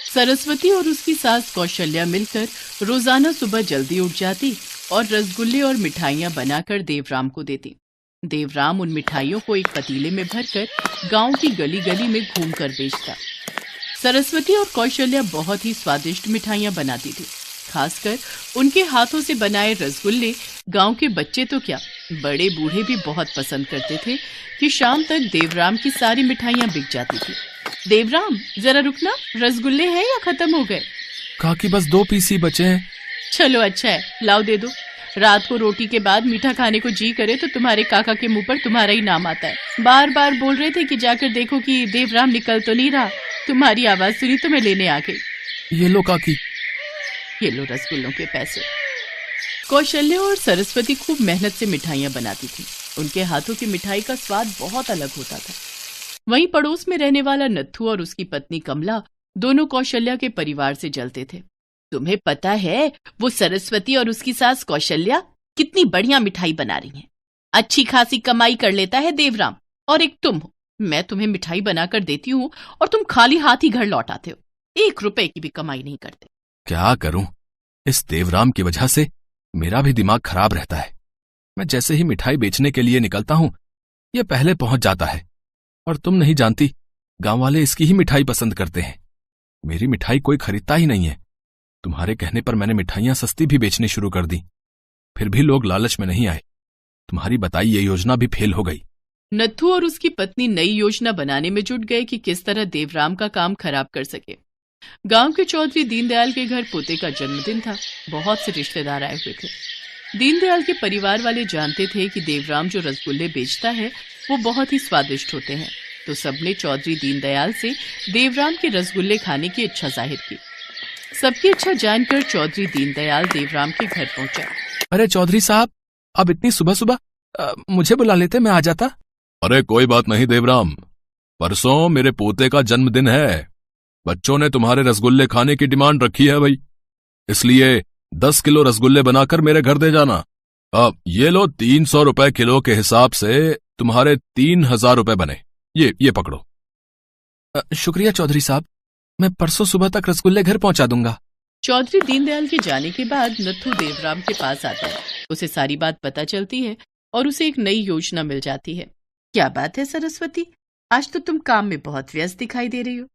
सरस्वती और उसकी सास कौशल्या मिलकर रोजाना सुबह जल्दी उठ जाती और रसगुल्ले और मिठाइयाँ बनाकर देवराम को देती। देवराम उन मिठाइयों को एक पतीले में भरकर गांव की गली गली में घूमकर बेचता। सरस्वती और कौशल्या बहुत ही स्वादिष्ट मिठाइयाँ बनाती थी। खासकर उनके हाथों से बनाए रसगुल्ले गांव के बच्चे तो क्या, बड़े बूढ़े भी बहुत पसंद करते थे कि शाम तक देवराम की सारी मिठाइयाँ बिक जाती थी। देवराम, जरा रुकना, रसगुल्ले हैं या खत्म हो गए? काकी बस 2 पीस ही बचे हैं। चलो अच्छा है, लाओ दे दो। रात को रोटी के बाद मीठा खाने को जी करे तो तुम्हारे काका के मुंह पर तुम्हारा ही नाम आता है। बार बार बोल रहे थे कि जाकर देखो कि देवराम निकल तो नहीं रहा। तुम्हारी आवाज सुनी तो मैं लेने आ गई। ये लो काकी, ये लो रसगुल्लों के पैसे। कौशल्या और सरस्वती खूब मेहनत से मिठाइयाँ बनाती थी। उनके हाथों की मिठाई का स्वाद बहुत अलग होता था। वहीं पड़ोस में रहने वाला नत्थू और उसकी पत्नी कमला दोनों कौशल्या के परिवार से जलते थे। तुम्हें पता है वो सरस्वती और उसकी सास कौशल्या कितनी बढ़िया मिठाई बना रही हैं। अच्छी खासी कमाई कर लेता है देवराम, और एक तुम हो। मैं तुम्हें मिठाई बनाकर देती हूँ और तुम खाली हाथ ही घर लौट आते हो। 1 रुपए की भी कमाई नहीं करते। क्या करूं, इस देवराम की वजह से मेरा भी दिमाग खराब रहता है। मैं जैसे ही मिठाई बेचने के लिए निकलता हूं, ये पहले पहुंच जाता है। और तुम नहीं जानती, गांव वाले इसकी ही मिठाई पसंद करते हैं। मेरी मिठाई कोई खरीदता ही नहीं है। तुम्हारे कहने पर मैंने मिठाइयां सस्ती भी बेचनी शुरू कर दी, फिर भी लोग लालच में नहीं आए। तुम्हारी बताई ये योजना भी फेल हो गई। नत्थू और उसकी पत्नी नई योजना बनाने में जुट गए कि किस तरह देवराम का काम खराब कर सके। गांव के चौधरी दीनदयाल के घर पोते का जन्मदिन था। बहुत से रिश्तेदार आए हुए थे। दीनदयाल के परिवार वाले जानते थे कि देवराम जो रसगुल्ले बेचता है वो बहुत ही स्वादिष्ट होते हैं, तो सबने चौधरी दीनदयाल से देवराम के रसगुल्ले खाने की इच्छा जाहिर की। सबकी इच्छा जानकर चौधरी दीनदयाल देवराम के घर पहुंचा। अरे चौधरी साहब, अब इतनी सुबह सुबह मुझे बुला लेते, मैं आ जाता। अरे कोई बात नहीं देवराम, परसों मेरे पोते का जन्मदिन है। बच्चों ने तुम्हारे रसगुल्ले खाने की डिमांड रखी है भाई, इसलिए 10 किलो रसगुल्ले बनाकर मेरे घर दे जाना। अब ये लो, 300 रुपए किलो के हिसाब से तुम्हारे 3000 रुपए बने। ये पकड़ो। शुक्रिया चौधरी साहब, मैं परसों सुबह तक रसगुल्ले घर पहुंचा दूंगा। चौधरी दीनदयाल के जाने के बाद नत्थू देवराम के पास आता है। उसे सारी बात पता चलती है और उसे एक नई योजना मिल जाती है। क्या बात है सरस्वती, आज तो तुम काम में बहुत व्यस्त दिखाई दे रही हो।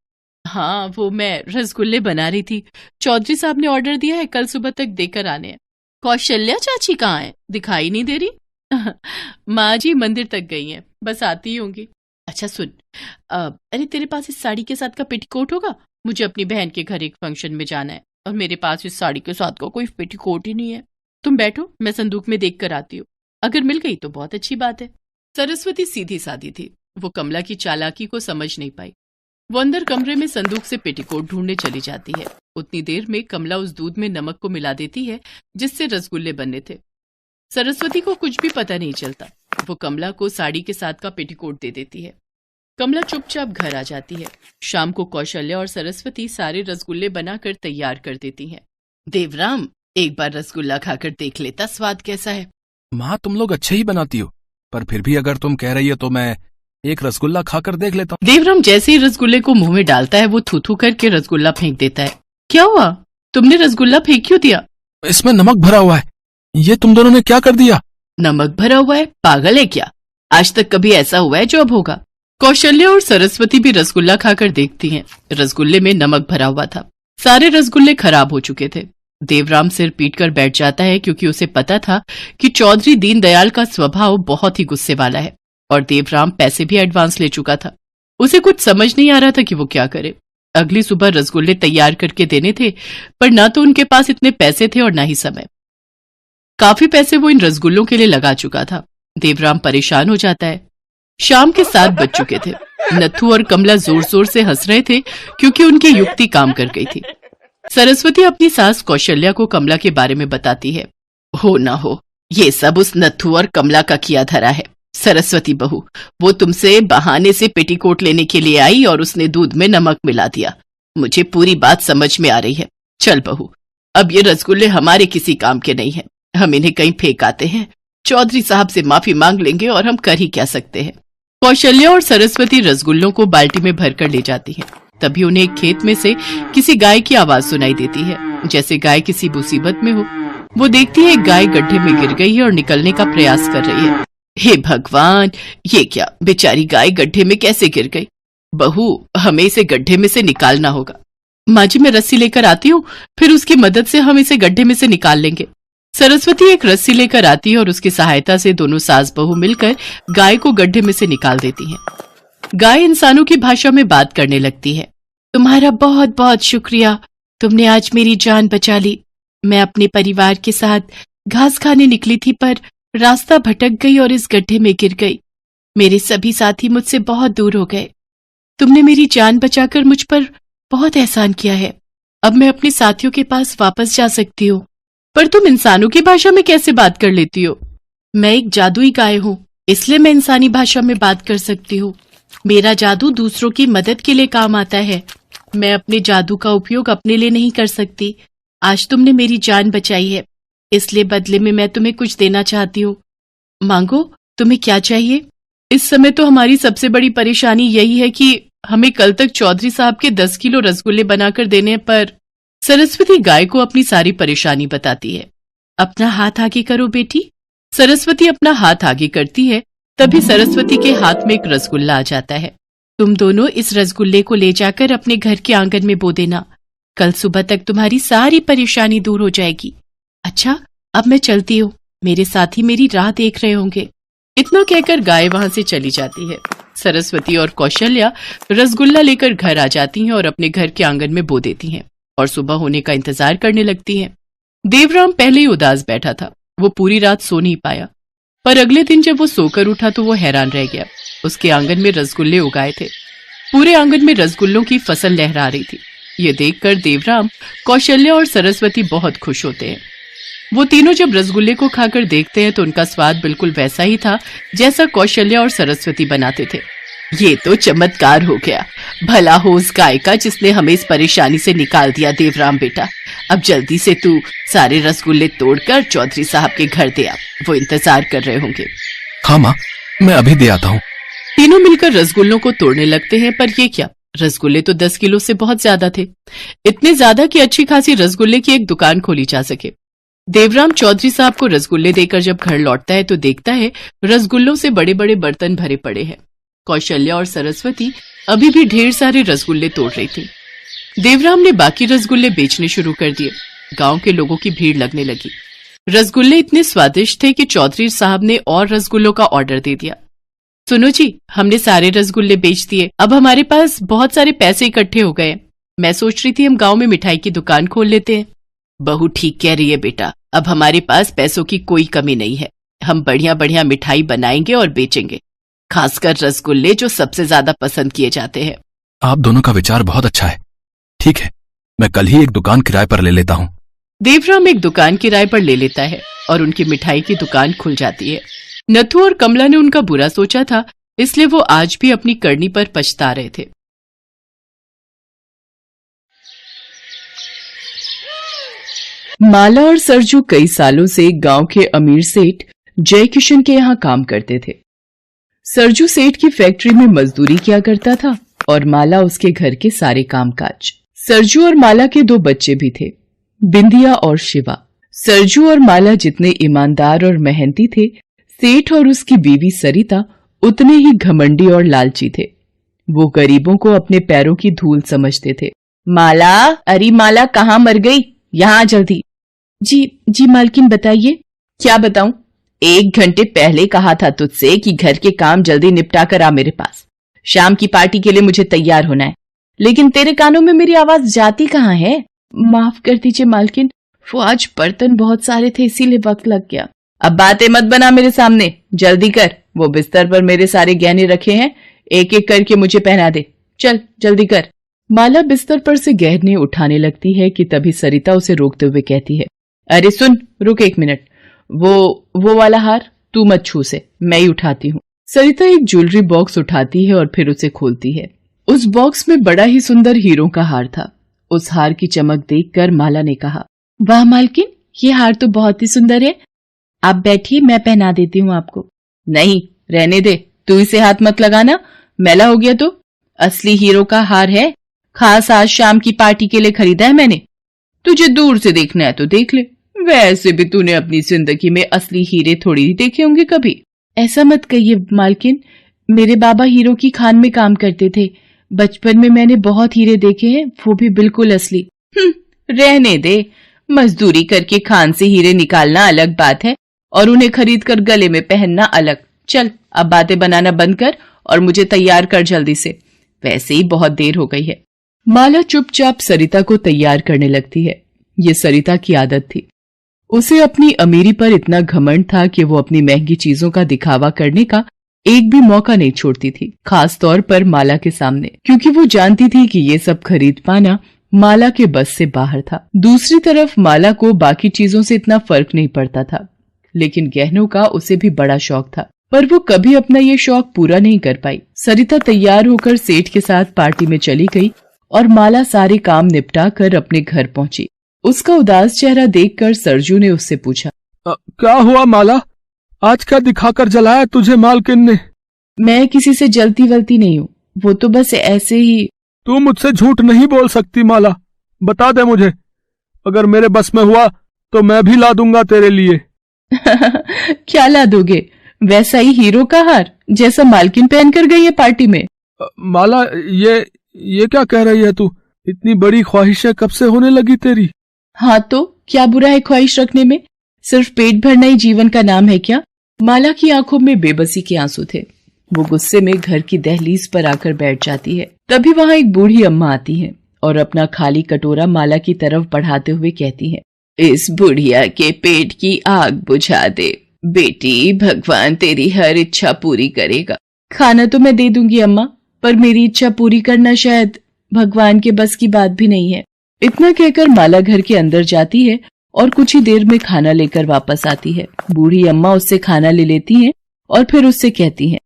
हाँ, वो मैं रसगुल्ले बना रही थी। चौधरी साहब ने ऑर्डर दिया है, कल सुबह तक देकर आने हैं। कौशल्या चाची कहाँ है, दिखाई नहीं दे रही? माँ जी मंदिर तक गई हैं, बस आती ही होंगी। अच्छा सुन, अरे तेरे पास इस साड़ी के साथ का पेटीकोट होगा? मुझे अपनी बहन के घर एक फंक्शन में जाना है और मेरे पास इस साड़ी के साथ का कोई पेटीकोट ही नहीं है। तुम बैठो, मैं संदूक में देख कर आती हूँ। अगर मिल गई तो बहुत अच्छी बात है। सरस्वती सीधी सादी थी, वो कमला की चालाकी को समझ नहीं पाई। वो अंदर कमरे में संदूक से पेटीकोट ढूंढने चली जाती है। उतनी देर में कमला उस दूध में नमक को मिला देती है जिससे रसगुल्ले बनने थे। सरस्वती को कुछ भी पता नहीं चलता। वो कमला को साड़ी के साथ का पेटीकोट दे देती है। कमला चुपचाप घर आ जाती है। शाम को कौशल्या और सरस्वती सारे रसगुल्ले बनाकर तैयार कर देती हैं। देवराम, एक बार रसगुल्ला खाकर देख लेता स्वाद कैसा है। माँ, तुम लोग अच्छे ही बनाती हो, पर फिर भी अगर तुम कह रही हो तो मैं एक रसगुल्ला खाकर देख लेता हूँ। देवराम जैसे ही रसगुल्ले को मुंह में डालता है वो थू थू करके रसगुल्ला फेंक देता है। क्या हुआ, तुमने रसगुल्ला फेंक क्यों दिया? इसमें नमक भरा हुआ है। ये तुम दोनों ने क्या कर दिया? नमक भरा हुआ है? पागल है क्या? आज तक कभी ऐसा हुआ है जो अब होगा? कौशल्या और सरस्वती भी रसगुल्ला खाकर देखती हैं। रसगुल्ले में नमक भरा हुआ था। सारे रसगुल्ले खराब हो चुके थे। देवराम सिर पीटकर बैठ जाता है क्योंकि उसे पता था कि चौधरी दीनदयाल का स्वभाव बहुत ही गुस्से वाला है और देवराम पैसे भी एडवांस ले चुका था। उसे कुछ समझ नहीं आ रहा था कि वो क्या करे। अगली सुबह रसगुल्ले तैयार करके देने थे, पर ना तो उनके पास इतने पैसे थे और ना ही समय। काफी पैसे वो इन रसगुल्लों के लिए लगा चुका था। देवराम परेशान हो जाता है। शाम के 7 बज चुके थे। नत्थू और कमला जोर जोर से हंस रहे थे क्योंकि उनकी युक्ति काम कर गई थी। सरस्वती अपनी सास कौशल्या को कमला के बारे में बताती है। हो ना हो, ये सब उस नत्थू और कमला का किया धरा है। सरस्वती बहू, वो तुमसे बहाने से पेटीकोट लेने के लिए आई और उसने दूध में नमक मिला दिया। मुझे पूरी बात समझ में आ रही है। चल बहू, अब ये रसगुल्ले हमारे किसी काम के नहीं हैं। हम इन्हें कहीं फेंक आते हैं। चौधरी साहब से माफी मांग लेंगे और हम कर ही क्या सकते हैं। कौशल्या और सरस्वती रसगुल्लों को बाल्टी में भरकर ले जाती हैं। तभी उन्हें एक खेत में से किसी गाय की आवाज सुनाई देती है, जैसे गाय किसी मुसीबत में हो। वो देखती है एक गाय गड्ढे में गिर गई है और निकलने का प्रयास कर रही है। हे भगवान, ये क्या, बेचारी गाय गड्ढे में कैसे गिर गई? बहू, हमें इसे गड्ढे में से निकालना होगा। माँ जी, मैं रस्सी लेकर आती हूँ, फिर उसकी मदद से हम इसे गड्ढे में से निकाल लेंगे। सरस्वती एक रस्सी लेकर आती है और उसकी सहायता से दोनों सास बहू मिलकर गाय को गड्ढे में से निकाल देती हैं। गाय इंसानों की भाषा में बात करने लगती है। तुम्हारा बहुत बहुत शुक्रिया, तुमने आज मेरी जान बचा ली। मैं अपने परिवार के साथ घास खाने निकली थी, पर रास्ता भटक गई और इस गड्ढे में गिर गई। मेरे सभी साथी मुझसे बहुत दूर हो गए। तुमने मेरी जान बचाकर मुझ पर बहुत एहसान किया है। अब मैं अपने साथियों के पास वापस जा सकती हूँ। पर तुम इंसानों की भाषा में कैसे बात कर लेती हो? मैं एक जादुई गाय हूँ, इसलिए मैं इंसानी भाषा में बात कर सकती हूँ। मेरा जादू दूसरों की मदद के लिए काम आता है। मैं अपने जादू का उपयोग अपने लिए नहीं कर सकती। आज तुमने मेरी जान बचाई है, इसलिए बदले में मैं तुम्हें कुछ देना चाहती हूँ। मांगो, तुम्हें क्या चाहिए? इस समय तो हमारी सबसे बड़ी परेशानी यही है कि हमें कल तक चौधरी साहब के 10 किलो रसगुल्ले बनाकर देने पर। सरस्वती गाय को अपनी सारी परेशानी बताती है। अपना हाथ आगे करो बेटी। सरस्वती अपना हाथ आगे करती है, तभी सरस्वती के हाथ में एक रसगुल्ला आ जाता है। तुम दोनों इस रसगुल्ले को ले जाकर अपने घर के आंगन में बो देना। कल सुबह तक तुम्हारी सारी परेशानी दूर हो जाएगी। अच्छा, अब मैं चलती हूँ, मेरे साथी मेरी राह देख रहे होंगे। इतना कहकर गाय वहां से चली जाती है। सरस्वती और कौशल्या रसगुल्ला लेकर घर आ जाती हैं और अपने घर के आंगन में बो देती हैं और सुबह होने का इंतजार करने लगती हैं। देवराम पहले ही उदास बैठा था। वो पूरी रात सो नहीं पाया, पर अगले दिन जब वो सोकर उठा तो वो हैरान रह गया। उसके आंगन में रसगुल्ले उगाए थे। पूरे आंगन में रसगुल्लों की फसल लहरा रही थी। ये देखकर देवराम, कौशल्या और सरस्वती बहुत खुश होते हैं। वो तीनों जब रसगुल्ले को खाकर देखते हैं तो उनका स्वाद बिल्कुल वैसा ही था जैसा कौशल्या और सरस्वती बनाते थे। ये तो चमत्कार हो गया। भला हो उस गाय का जिसने हमें इस परेशानी से निकाल दिया। देवराम बेटा, अब जल्दी से तू सारे रसगुल्ले तोड़कर चौधरी साहब के घर दे आ, वो इंतजार कर रहे होंगे। हाँ माँ, मैं अभी दे आता हूँ। तीनों मिलकर रसगुल्लों को तोड़ने लगते हैं, पर ये क्या, रसगुल्ले तो 10 किलो से बहुत ज्यादा थे। इतने ज्यादा कि अच्छी खासी रसगुल्ले की एक दुकान खोली जा सके। देवराम चौधरी साहब को रसगुल्ले देकर जब घर लौटता है तो देखता है रसगुल्लों से बड़े बड़े बर्तन भरे पड़े हैं। कौशल्या और सरस्वती अभी भी ढेर सारे रसगुल्ले तोड़ रही थी। देवराम ने बाकी रसगुल्ले बेचने शुरू कर दिए। गांव के लोगों की भीड़ लगने लगी। रसगुल्ले इतने स्वादिष्ट थे कि चौधरी साहब ने और रसगुल्लों का ऑर्डर दे दिया। सुनो जी, हमने सारे रसगुल्ले बेच दिए, अब हमारे पास बहुत सारे पैसे इकट्ठे हो गए। मैं सोच रही थी हम गांव में मिठाई की दुकान खोल लेते हैं। बहू ठीक कह रही है बेटा, अब हमारे पास पैसों की कोई कमी नहीं है। हम बढ़िया बढ़िया मिठाई बनाएंगे और बेचेंगे, खासकर रसगुल्ले जो सबसे ज्यादा पसंद किए जाते हैं। आप दोनों का विचार बहुत अच्छा है। ठीक है, मैं कल ही एक दुकान किराए पर ले लेता हूँ। देवराम एक दुकान किराए पर ले लेता है और उनकी मिठाई की दुकान खुल जाती है। नथु और कमला ने उनका बुरा सोचा था, इसलिए वो आज भी अपनी करनी पर पछता रहे थे। माला और सरजू कई सालों से गांव के अमीर सेठ जय किशन के यहाँ काम करते थे। सरजू सेठ की फैक्ट्री में मजदूरी किया करता था और माला उसके घर के सारे कामकाज। सरजू और माला के 2 बच्चे भी थे, बिंदिया और शिवा। सरजू और माला जितने ईमानदार और मेहनती थे, सेठ और उसकी बीवी सरिता उतने ही घमंडी और लालची थे। वो गरीबों को अपने पैरों की धूल समझते थे। माला, अरे माला, कहाँ मर गई? यहाँ जल्दी। जी मालकिन, बताइए। क्या बताऊं? 1 घंटे पहले कहा था तुझसे कि घर के काम जल्दी निपटा कर आ मेरे पास। शाम की पार्टी के लिए मुझे तैयार होना है, लेकिन तेरे कानों में मेरी आवाज जाती कहाँ है? माफ कर दीजिए मालकिन, वो आज बर्तन बहुत सारे थे इसीलिए वक्त लग गया। अब बातें मत बना मेरे सामने, जल्दी कर। वो बिस्तर पर मेरे सारे गहने रखे हैं, एक एक करके मुझे पहना दे। चल जल्दी कर। माला बिस्तर पर से गहने उठाने लगती है कि तभी सरिता उसे रोकते हुए कहती है, अरे सुन, रुक 1 मिनट। वो वाला हार तू मत छू से, मैं ही उठाती हूँ। सरिता एक ज्वेलरी बॉक्स उठाती है और फिर उसे खोलती है। उस बॉक्स में बड़ा ही सुंदर हीरों का हार था। उस हार की चमक देखकर माला ने कहा, वाह मालकिन, ये हार तो बहुत ही सुंदर है। आप बैठिए, मैं पहना देती हूँ आपको। नहीं, रहने दे, तू इसे हाथ मत लगाना, मैला हो गया तो। असली हीरो का हार है, खास आज शाम की पार्टी के लिए खरीदा है मैंने। तुझे दूर से देखना है तो देख ले, वैसे भी तूने अपनी जिंदगी में असली हीरे थोड़ी ही देखे होंगे कभी। ऐसा मत कहिए मालकिन, मेरे बाबा हीरो की खान में काम करते थे। बचपन में मैंने बहुत हीरे देखे हैं, वो भी बिल्कुल असली। रहने दे, मजदूरी करके खान से हीरे निकालना अलग बात है और उन्हें खरीद कर गले में पहनना अलग। चल अब बातें बनाना बंद कर और मुझे तैयार कर जल्दी से, वैसे ही बहुत देर हो गई है। माला चुपचाप सरिता को तैयार करने लगती है। ये सरिता की आदत थी। उसे अपनी अमीरी पर इतना घमंड था कि वो अपनी महंगी चीजों का दिखावा करने का एक भी मौका नहीं छोड़ती थी, खास तौर पर माला के सामने, क्योंकि वो जानती थी कि ये सब खरीद पाना माला के बस से बाहर था। दूसरी तरफ माला को बाकी चीजों से इतना फर्क नहीं पड़ता था, लेकिन गहनों का उसे भी बड़ा शौक था, पर वो कभी अपना ये शौक पूरा नहीं कर पाई। सरिता तैयार होकर सेठ के साथ पार्टी में चली गई और माला सारे काम निपटा कर अपने घर पहुंची। उसका उदास चेहरा देखकर सरजू ने उससे पूछा, क्या हुआ माला, आज क्या दिखाकर जलाया तुझे मालकिन ने? मैं किसी से जलती वलती नहीं हूँ, वो तो बस ऐसे ही। तू मुझसे झूठ नहीं बोल सकती माला, बता दे मुझे, अगर मेरे बस में हुआ तो मैं भी ला दूंगा तेरे लिए। क्या ला दोगे? वैसा ही हीरो का हार जैसा मालकिन पहन कर गई है पार्टी में। माला ये क्या कह रही है तू? इतनी बड़ी ख्वाहिशें कब से होने लगी तेरी? हाँ तो क्या बुरा है ख्वाहिश रखने में? सिर्फ पेट भरना ही जीवन का नाम है क्या? माला की आंखों में बेबसी के आंसू थे। वो गुस्से में घर की दहलीज पर आकर बैठ जाती है। तभी वहां एक बूढ़ी अम्मा आती है और अपना खाली कटोरा माला की तरफ बढ़ाते हुए कहती है, इस बुढ़िया के पेट की आग बुझा दे बेटी, भगवान तेरी हर इच्छा पूरी करेगा। खाना तो मैं दे दूंगी अम्मा, पर मेरी इच्छा पूरी करना शायद भगवान के बस की बात भी नहीं है। इतना कहकर माला घर के अंदर जाती है और कुछ ही देर में खाना लेकर वापस आती है। बूढ़ी अम्मा उससे खाना ले लेती हैं और फिर उससे कहती हैं,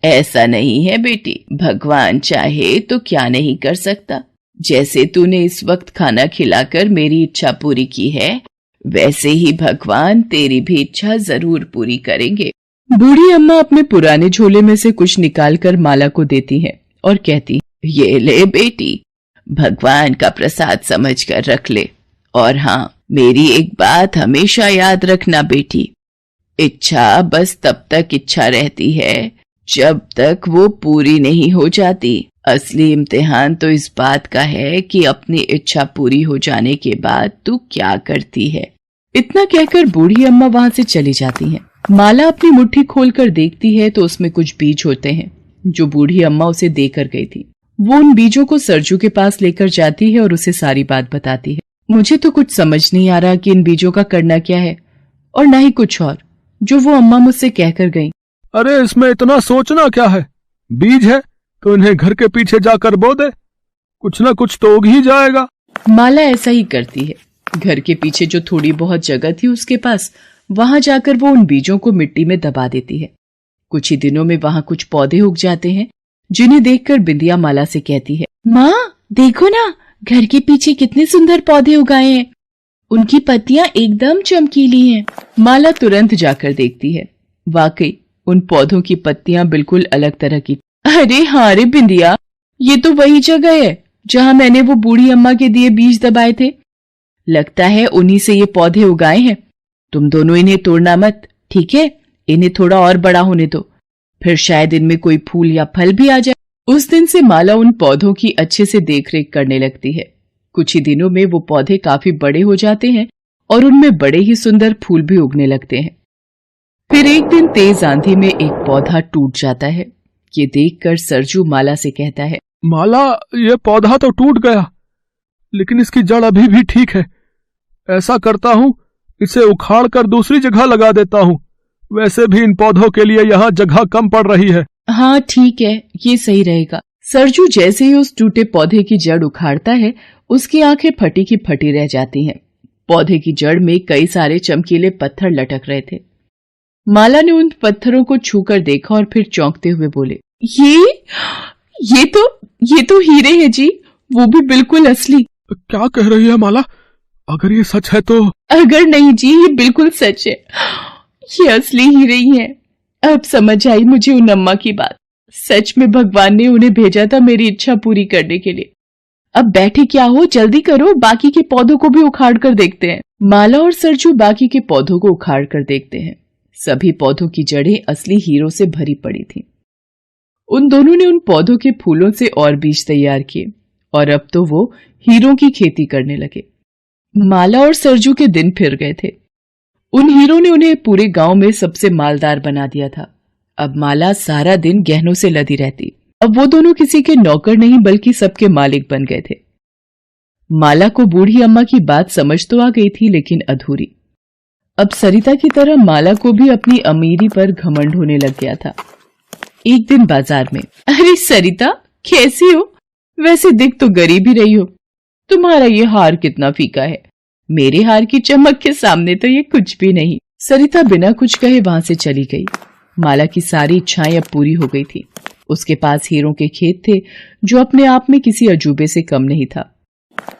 ऐसा नहीं है बेटी, भगवान चाहे तो क्या नहीं कर सकता। जैसे तूने इस वक्त खाना खिलाकर मेरी इच्छा पूरी की है, वैसे ही भगवान तेरी भी इच्छा जरूर पूरी करेंगे। बूढ़ी अम्मा अपने पुराने झोले में से कुछ निकालकर माला को देती है और कहती, ये ले बेटी, भगवान का प्रसाद समझकर रख ले। और हाँ, मेरी एक बात हमेशा याद रखना बेटी, इच्छा बस तब तक इच्छा रहती है जब तक वो पूरी नहीं हो जाती। असली इम्तिहान तो इस बात का है कि अपनी इच्छा पूरी हो जाने के बाद तू क्या करती है। इतना कहकर बूढ़ी अम्मा वहां से चली जाती हैं। माला अपनी मुट्ठी खोलकर देखती है तो उसमें कुछ बीज होते हैं जो बूढ़ी अम्मा उसे देकर गई थी। वो उन बीजों को सरजू के पास लेकर जाती है और उसे सारी बात बताती है। मुझे तो कुछ समझ नहीं आ रहा कि इन बीजों का करना क्या है, और न ही कुछ और जो वो अम्मा मुझसे कहकर गई। अरे इसमें इतना सोचना क्या है, बीज है तो इन्हें घर के पीछे जाकर बो दे, कुछ न कुछ तो उग ही जाएगा। माला ऐसा ही करती है। घर के पीछे जो थोड़ी बहुत जगह थी उसके पास, वहां जाकर वो उन बीजों को मिट्टी में दबा देती है। कुछ ही दिनों में वहां कुछ पौधे उग जाते हैं, जिन्हें देखकर बिंदिया माला से कहती है, माँ देखो ना, घर के पीछे कितने सुंदर पौधे उगाए हैं, उनकी पत्तियां एकदम चमकीली हैं। माला तुरंत जाकर देखती है, वाकई उन पौधों की पत्तियां बिल्कुल अलग तरह की। अरे हाँ रे बिंदिया, ये तो वही जगह है जहां मैंने वो बूढ़ी अम्मा के दिए बीज दबाए थे। लगता है उन्हीं से ये पौधे उगाए हैं। तुम दोनों इन्हें तोड़ना मत, ठीक है? इन्हें थोड़ा और बड़ा होने दो, फिर शायद इनमें कोई फूल या फल भी आ जाए। उस दिन से माला उन पौधों की अच्छे से देखरेख करने लगती है। कुछ ही दिनों में वो पौधे काफी बड़े हो जाते हैं और उनमें बड़े ही सुंदर फूल भी उगने लगते हैं। फिर एक दिन तेज आंधी में एक पौधा टूट जाता है। ये देखकर सरजू माला से कहता है, माला ये पौधा तो टूट गया, लेकिन इसकी जड़ अभी भी ठीक है। ऐसा करता हूँ, इसे उखाड़ कर दूसरी जगह लगा देता हूँ। वैसे भी इन पौधों के लिए यहाँ जगह कम पड़ रही है। हाँ ठीक है, ये सही रहेगा। सरजू जैसे ही उस टूटे पौधे की जड़ उखाड़ता है, उसकी आंखें फटी की फटी रह जाती हैं। पौधे की जड़ में कई सारे चमकीले पत्थर लटक रहे थे। माला ने उन पत्थरों को छूकर देखा और फिर चौंकते हुए बोले, ये तो हीरे हैं जी, वो भी बिल्कुल असली। क्या कह रही है माला? अगर ये सच है तो? अगर नहीं जी, ये बिल्कुल सच है, ये असली हीरे ही हैं। अब समझ आई मुझे उन अम्मा की बात। सच में भगवान ने उन्हें भेजा था मेरी इच्छा पूरी करने के लिए। अब बैठे क्या हो, जल्दी करो, बाकी के पौधों को भी उखाड़ कर देखते हैं। माला और सरजू बाकी के पौधों को उखाड़ कर देखते हैं। सभी पौधों की जड़ें असली हीरों से भरी पड़ी थीं। उन दोनों ने उन पौधों के फूलों से और बीज तैयार किए और अब तो वो हीरों की खेती करने लगे। माला और सरजू के दिन फिर गए थे। उन हीरों ने उन्हें पूरे गांव में सबसे मालदार बना दिया था। अब माला सारा दिन गहनों से लदी रहती। अब वो दोनों किसी के नौकर नहीं बल्कि सबके मालिक बन गए थे। माला को बूढ़ी अम्मा की बात समझ तो आ गई थी, लेकिन अधूरी। अब सरिता की तरह माला को भी अपनी अमीरी पर घमंड होने लग गया था। एक दिन बाजार में, अरे सरिता, कैसी हो? वैसे दिख तो गरीब ही रही हो। तुम्हारा ये हार कितना फीका है। मेरे हार की चमक के सामने तो ये कुछ भी नहीं। सरिता बिना कुछ कहे वहां से चली गई। माला की सारी इच्छाएं अब पूरी हो गई थी। उसके पास हीरों के खेत थे, जो अपने आप में किसी अजूबे से कम नहीं था।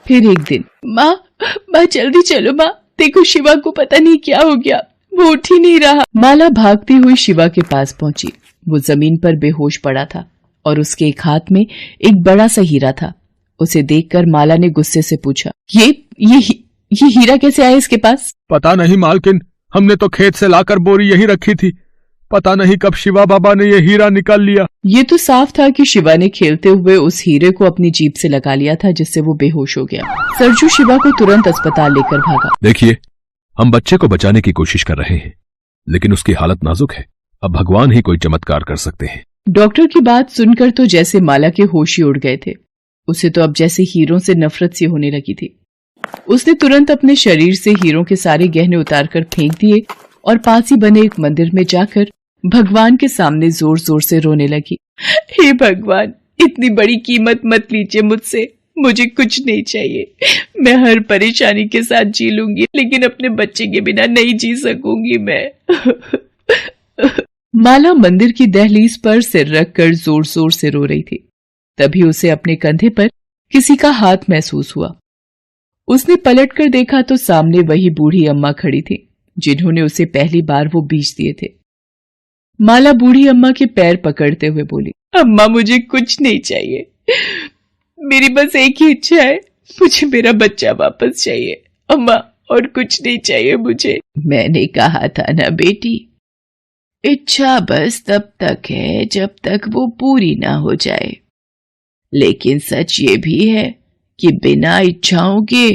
फिर एक दिन, माँ जल्दी चलो माँ, देखो शिवा को पता नहीं क्या हो गया, वो उठ ही नहीं रहा। माला भागती हुई शिवा के पास पहुंची। वो जमीन पर बेहोश पड़ा था और उसके एक हाथ में एक बड़ा सा हीरा था। उसे देखकर माला ने गुस्से से पूछा, ये हीरा कैसे आया इसके पास? पता नहीं मालकिन, हमने तो खेत से लाकर बोरी यही रखी थी। पता नहीं कब शिवा बाबा ने ये हीरा निकाल लिया। ये तो साफ था कि शिवा ने खेलते हुए उस हीरे को अपनी जीभ से लगा लिया था, जिससे वो बेहोश हो गया। सरजू शिवा को तुरंत अस्पताल लेकर भागा। देखिए, हम बच्चे को बचाने की कोशिश कर रहे हैं, लेकिन उसकी हालत नाजुक है। अब भगवान ही कोई चमत्कार कर सकते हैं। डॉक्टर की बात सुनकर तो जैसे माला के होश ही उड़ गए थे। उसे तो अब जैसे हीरों से नफरत सी होने लगी थी। उसने तुरंत अपने शरीर से हीरों के सारे गहने उतारकर फेंक दिए और पास ही बने एक मंदिर में जाकर भगवान के सामने जोर जोर से रोने लगी। हे भगवान, इतनी बड़ी कीमत मत लीजिए मुझसे, मुझे कुछ नहीं चाहिए। मैं हर परेशानी के साथ जी लूंगी, लेकिन अपने बच्चे के बिना नहीं जी सकूंगी मैं। माला मंदिर की दहलीज पर सिर रखकर जोर जोर से रो रही थी। तभी उसे अपने कंधे पर किसी का हाथ महसूस हुआ। उसने पलटकर देखा तो सामने वही बूढ़ी अम्मा खड़ी थी, जिन्होंने उसे पहली बार वो बीज दिए थे। माला बूढ़ी अम्मा के पैर पकड़ते हुए बोली, अम्मा मुझे कुछ नहीं चाहिए, मेरी बस एक ही इच्छा है, मुझे मेरा बच्चा वापस चाहिए अम्मा, और कुछ नहीं चाहिए मुझे। मैंने कहा था ना बेटी, इच्छा बस तब तक है जब तक वो पूरी ना हो जाए। लेकिन सच ये भी है कि बिना इच्छाओं के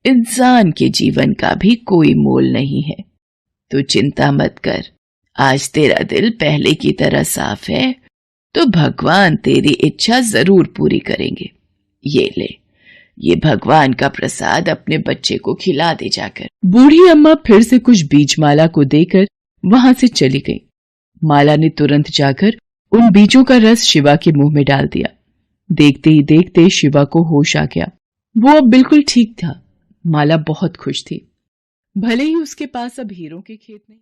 इंसान के जीवन का भी कोई मोल नहीं है। तो चिंता मत कर, आज तेरा दिल पहले की तरह साफ है, तो भगवान तेरी इच्छा जरूर पूरी करेंगे। ये ले, ये भगवान का प्रसाद अपने बच्चे को खिला दे जाकर। बूढ़ी अम्मा फिर से कुछ बीज माला को देकर वहां से चली गई। माला ने तुरंत जाकर उन बीजों का रस शिवा के मुंह में डाल दिया। देखते ही देखते शिवा को होश आ गया। वो अब बिल्कुल ठीक था। माला बहुत खुश थी। भले ही उसके पास अब हीरों के खेत नहीं।